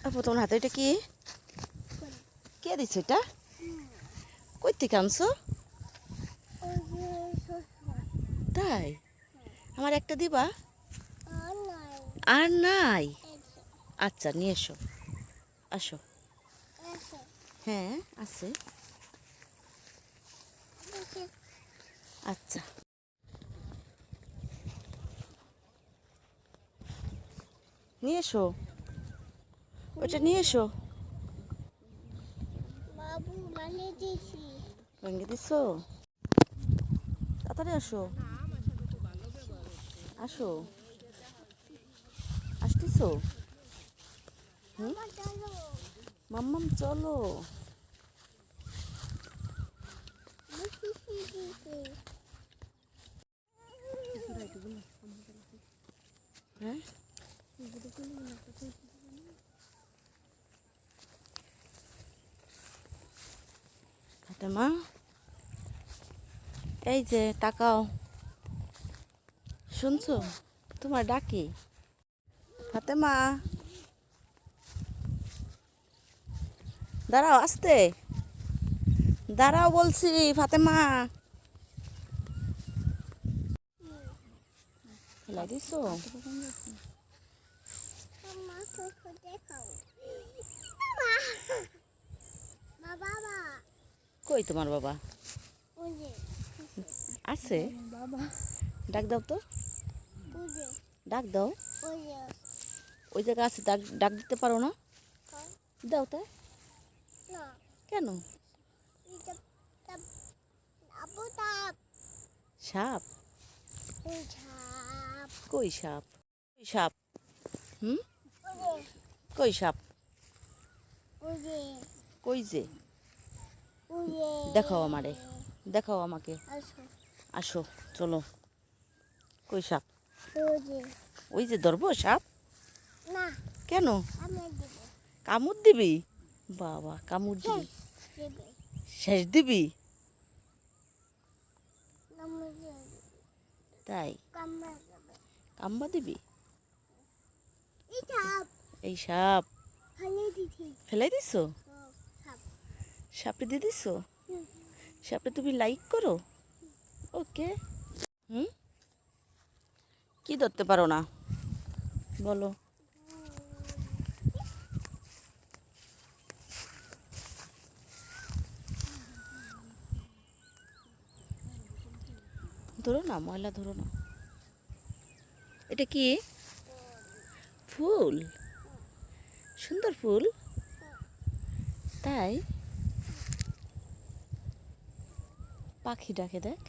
আপু তোমার হাতে এটা কি? কে দিছে এটা? কই থেকে আনছো? তাই? আমার একটা দিবা? আর নাই? আচ্ছা নিয়ে এসো, আসো। হ্যাঁ আছে। আচ্ছা নিয়ে এসো, ওইটা নিয়ে এসো। ভেঙে দিছো? তাড়াতাড়ি আসো, আসো। আসতেছো? হুম, মাম্মাম চলো। হ্যাঁ ফাতেমা, এই যে তাকাও, শুনছো? তোমার ডাকি। ফাতেমা দাঁড়াও, আসতে দাঁড়াও বলছি। ফাতেমা ফেলাই দিছো? কই তোমার বাবা? আছে? ডাক দাও তো, ডাক দাও। ওই জায়গা আছে, ডাক ডাক দিতে পারো না? দাও তাই। কেন? সাপ? কই সাপ? কই সাপ? হুম, কই সাপ? কই যে? দেখাও আমারে, দেখাও আমাকে। আসো চলো। কই সাপ? ওই যে ধরবো সাপ? কেন? কামড় দিবি? বাবা কামড় দিবি? শেষ দিবি? তাই? কামড় দিবি? এই সাপ ফেলে দিছো? সাপে দিয়ে দিছো? সাপে তুমি লাইক করো? ওকে। হুম, কি ধরতে পারো না বলো? ধরো না, ময়লা ধরো না। এটা কি? ফুল? সুন্দর ফুল? তাই? পাখি ডাকে দেখ।